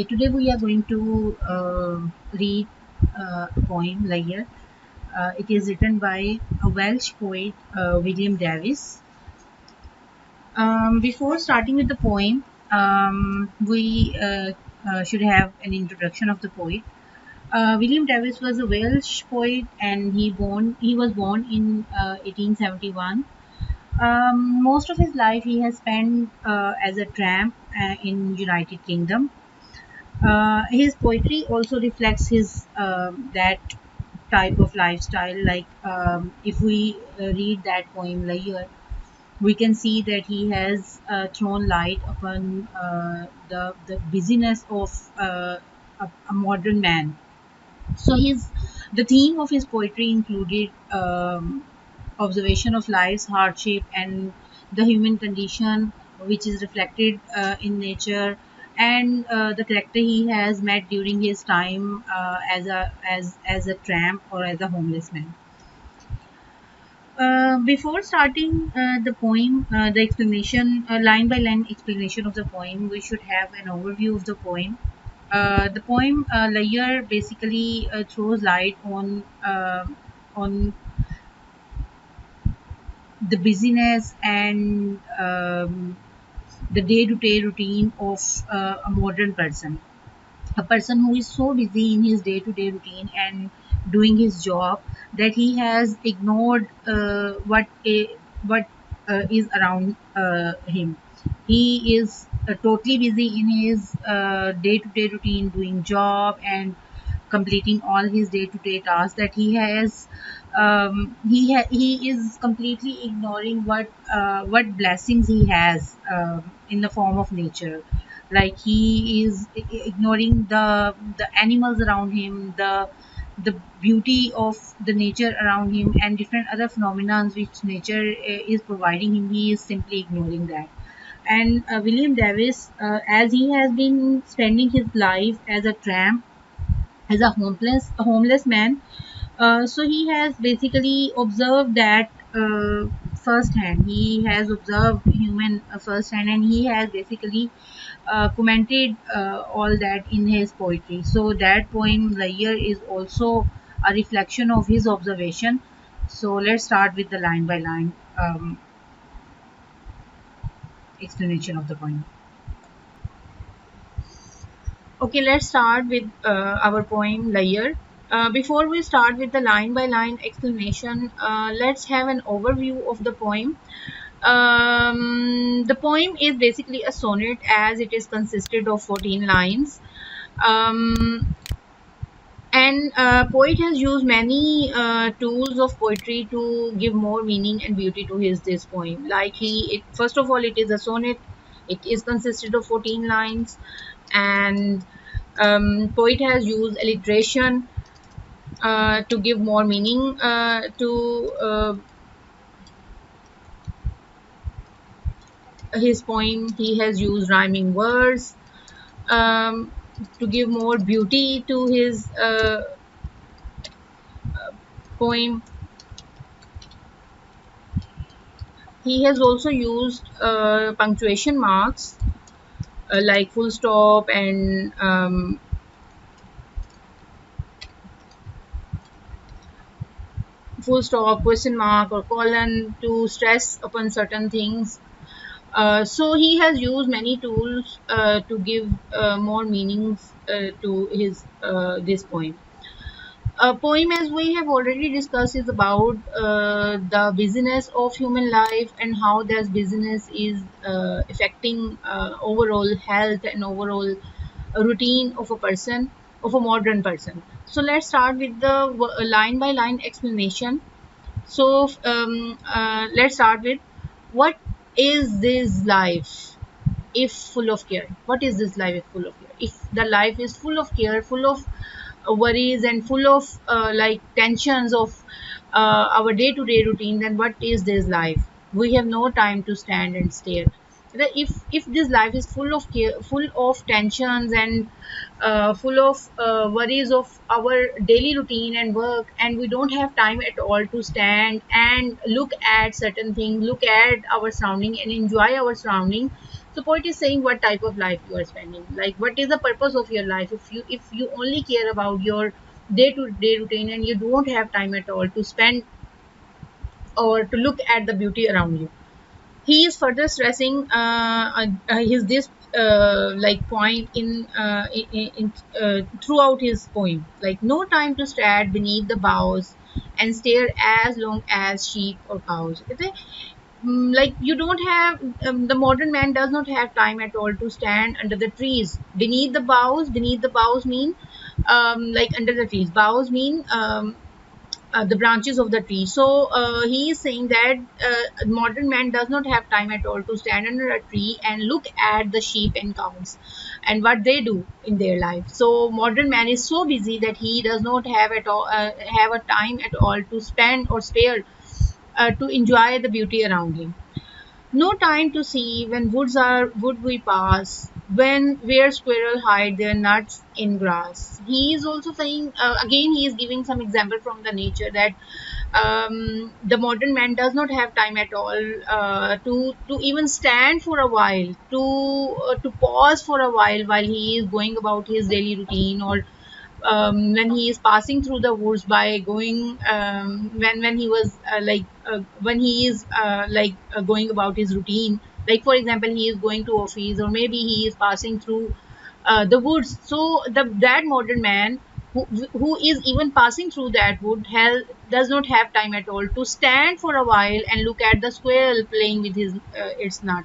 Today we are going to read a poem Layer. It is written by a Welsh poet, William Davies. Before starting with the poem, we should have an introduction of the poet. William Davies was a Welsh poet, and he was born in 1871. Most of his life he has spent as a tramp in United Kingdom. His poetry also reflects his that type of lifestyle. Like if we read that poem later, we can see that he has thrown light upon the busyness of a modern man. So his the theme of his poetry included observation of life's hardship and the human condition, which is reflected in nature, and the character he has met during his time as a tramp or as a homeless man. Before starting the poem, the explanation, line by line explanation of the poem, we should have an overview of the poem. The poem Layer basically throws light on the busyness and the day-to-day routine of a modern person, a person who is so busy in his day-to-day routine and doing his job that he has ignored what is around him. He is totally busy in his day-to-day routine, doing job and completing all his day-to-day tasks that he has. He is completely ignoring what blessings he has in the form of nature. Like he is ignoring the animals around him, the beauty of the nature around him, and different other phenomena which nature is providing him. He is simply ignoring that. And William Davis, as he has been spending his life as a tramp, as a homeless man, so he has basically observed that firsthand. He has observed human firsthand, and he has basically commented all that in his poetry. So that poem Layer is also a reflection of his observation. So let's start with the line by line explanation of the poem. Okay, let's start with our poem Layer. Before we start with the line by line explanation, let's have an overview of the poem. The poem is basically a sonnet, as it is consisted of 14 lines. Um, and poet has used many tools of poetry to give more meaning and beauty to his this poem. Like first of all, it is a sonnet. It is consisted of 14 lines, and poet has used alliteration to give more meaning to his poem. He has used rhyming words um, to give more beauty to his poem. He has also used punctuation marks like full stop and full stop, question mark, or colon to stress upon certain things. So he has used many tools to give more meanings to his this poem. A poem, as we have already discussed, is about the busyness of human life and how that busyness is affecting overall health and overall routine of a person, of a modern person. So let's start with the line by line explanation. So let's start with, what is this life if full of care? What is this life if full of care? If the life is full of care, full of worries, and full of like tensions of our day-to-day routine, then what is this life? We have no time to stand and stare. If this life is full of care, full of tensions, and full of worries of our daily routine and work, and we don't have time at all to stand and look at certain things, look at our surrounding and enjoy our surrounding, So poet is saying what type of life you are spending, like what is the purpose of your life. If you only care about your day to day routine and you don't have time at all to spend or to look at the beauty around you. He is further stressing his this like point throughout his poem, like no time to stand beneath the boughs and stare as long as sheep or cows. Like you don't have the modern man does not have time at all to stand under the trees beneath the boughs. Beneath the boughs mean like under the trees. Boughs mean the branches of the tree. So he is saying that modern man does not have time at all to stand under a tree and look at the sheep and cows and what they do in their life. So modern man is so busy that he does not have at all have a time at all to spend or spare to enjoy the beauty around him. No time to see when wood we pass, when where squirrel hide their nuts in grass. He is also saying again he is giving some example from the nature that the modern man does not have time at all to even stand for a while, to pause for a while he is going about his daily routine, or when he is passing through the woods by going when he was when he is going about his routine, like for example he is going to office or maybe he is passing through the woods. So that modern man who is even passing through that wood does not have time at all to stand for a while and look at the squirrel playing with his its nut.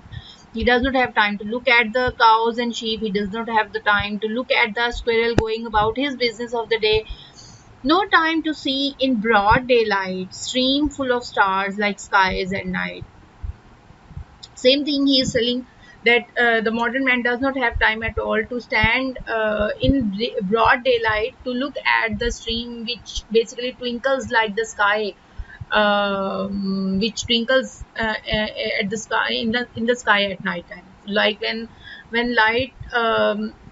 He does not have time to look at the cows and sheep. He does not have the time to look at the squirrel going about his business of the day. No time to see in broad daylight, stream full of stars like skies at night. Same thing he is telling, that the modern man does not have time at all to stand in broad daylight to look at the stream which basically twinkles like the sky, which twinkles at the sky in the sky at night time, like when light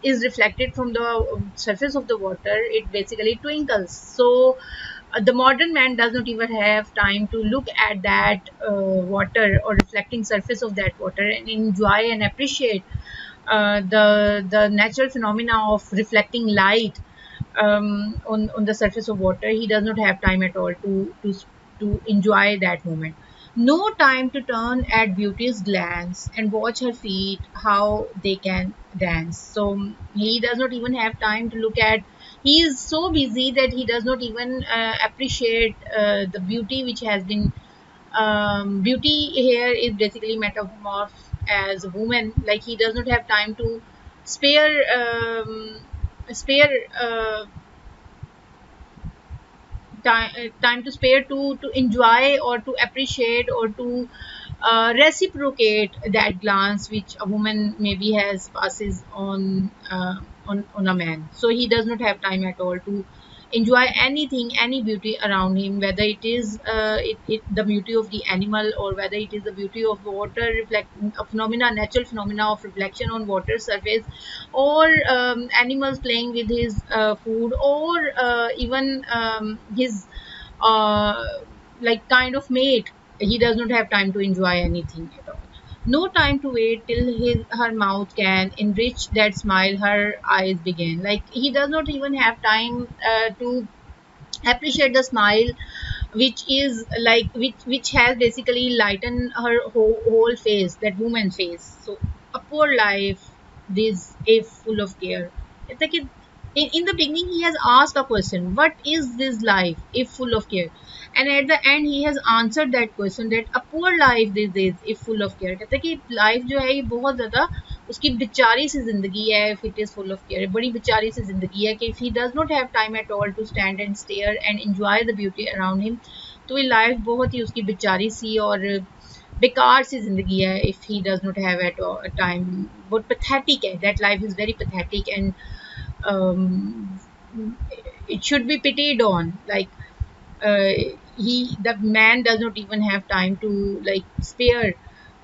is reflected from the surface of the water, it basically twinkles. So the modern man does not even have time to look at that water or reflecting surface of that water and enjoy and appreciate the natural phenomena of reflecting light on the surface of water. He does not have time at all to enjoy that moment. No time to turn at beauty's glance and watch her feet how they can dance. So he does not even have time to look at. He is so busy that he does not even appreciate the beauty which has been. Beauty here is basically metamorphed as a woman. Like he does not have time to spare spare time to spare to enjoy or to appreciate or to reciprocate that glance which a woman maybe has passes on a man. So he does not have time at all to enjoy anything, any beauty around him, whether it is the beauty of the animal, or whether it is the beauty of water reflect a phenomena, natural phenomena of reflection on water surface, or animals playing with his food, or even his uh, like kind of mate. He does not have time to enjoy anything at all. No time to wait till her mouth can enrich that smile her eyes begin. Like he does not even have time to appreciate the smile which is like which has basically lightened her whole face, that woman face. So a poor life, this if full of care. It's like in the beginning he has asked a question, what is this life if full of care, and at the end he has answered that question, that a poor life this is if full of care. कहता है कि life जो है ये बहुत ज़्यादा उसकी बेचारी सी ज़िंदगी है, if it is full of care, बड़ी बेचारी सी ज़िंदगी है कि if he does not have time at all to stand and stare and enjoy the beauty around him, तो ये लाइफ बहुत ही उसकी बेचारी सी और बेकार सी ज़िंदगी है. if he does not have at all time, बहुत pathetic है, that life is very pathetic and um, it should be pitied on. Like uh, the man does not even have time to like spare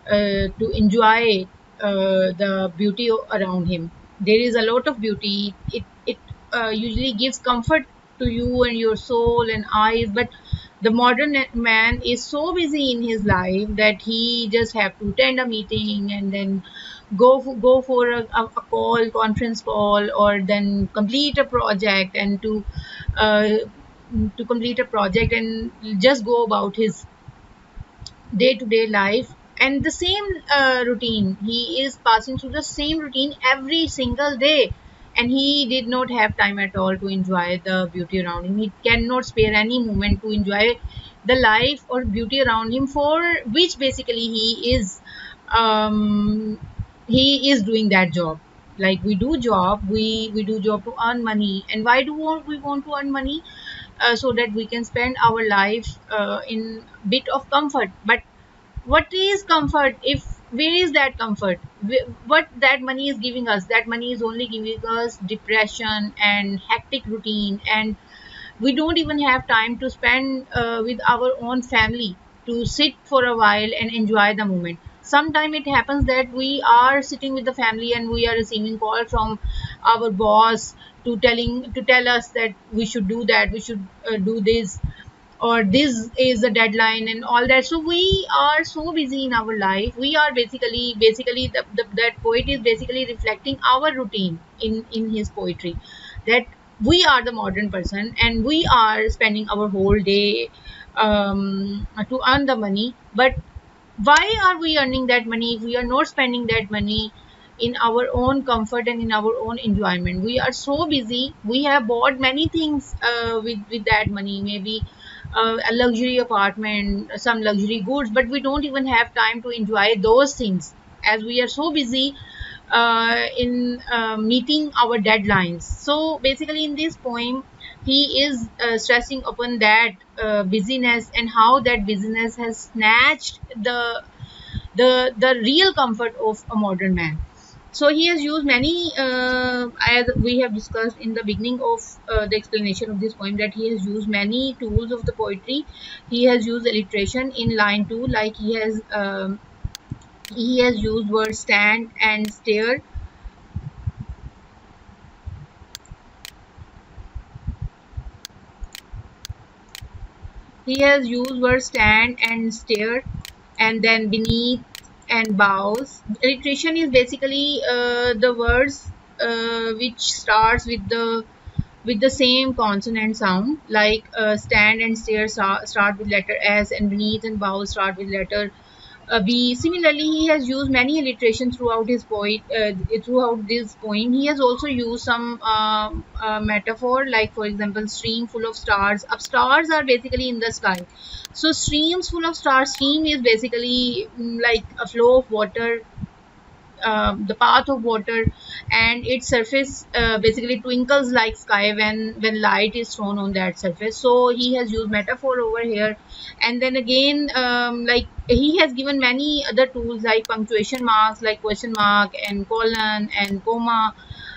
to enjoy the beauty around him. There is a lot of beauty. It usually gives comfort to you and your soul and eyes, but the modern man is so busy in his life that he just have to attend a meeting and then go for a call, conference call, or then complete a project, and uh, to complete a project and just go about his day to day life, and the same routine, he is passing through the same routine every single day, and he did not have time at all to enjoy the beauty around him. He cannot spare any moment to enjoy the life or beauty around him, for which basically um, he is doing that job. Like we do job, we do job to earn money. And why do we want to earn money? So that we can spend our life in bit of comfort. But what is comfort? If where is that comfort? What that money is giving us? That money is only giving us depression and hectic routine, and we don't even have time to spend with our own family, to sit for a while and enjoy the moment. Sometimes it happens that we are sitting with the family and we are receiving call from our boss to tell us that we should do that, we should do this, or this is the deadline and all that. So we are so busy in our life. We are basically that poet is basically reflecting our routine in his poetry, that we are the modern person and we are spending our whole day to earn the money. But why are we earning that money if we are not spending that money in our own comfort and in our own enjoyment? We are so busy. We have bought many things with that money, maybe a luxury apartment, some luxury goods, but we don't even have time to enjoy those things, as we are so busy in meeting our deadlines. So basically in this poem he is stressing upon that busyness, and how that busyness has snatched the real comfort of a modern man. So he has used many, as we have discussed in the beginning of the explanation of this poem, that he has used many tools of the poetry. He has used alliteration in line 2, like he has used words stand and stare. He has used words stand and stare, and then beneath and bows. Alliteration is basically the words which starts with the same consonant sound, like stand and stare start with letter S, and beneath and bow start with letter B. Similarly, he has used many alliteration throughout his throughout this poem. He has also used some metaphor, like for example, stream full of stars. Up stars are basically in the sky. So streams full of stars. Stream is basically like a flow of water, the path of water, and its surface basically twinkles like sky when light is thrown on that surface. So he has used metaphor over here. And then again, like he has given many other tools like punctuation marks, like question mark and colon and comma.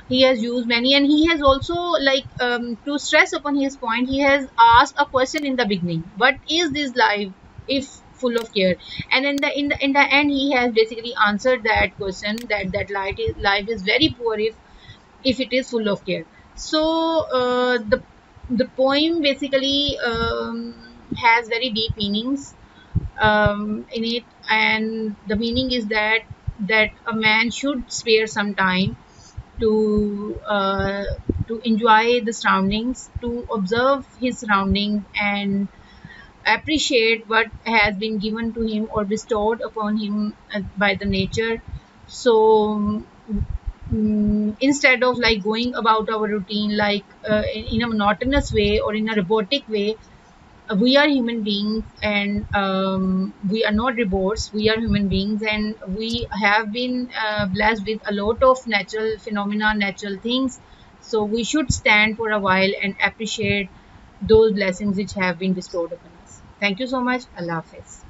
He has used many, and he has also, like, to stress upon his point, he has asked a question in the beginning: what is this life if full of care? And in the end he has basically answered that question, that life is very poor if it is full of care. So the poem basically has very deep meanings in it, and the meaning is that a man should spare some time to enjoy the surroundings, to observe his surroundings, and appreciate what has been given to him or bestowed upon him by the nature. So instead of like going about our routine, like in a monotonous way or in a robotic way, we are human beings, and we are not robots. We are human beings, and we have been blessed with a lot of natural phenomena, natural things. So we should stand for a while and appreciate those blessings which have been bestowed upon us. Thank you so much. Allah Hafiz.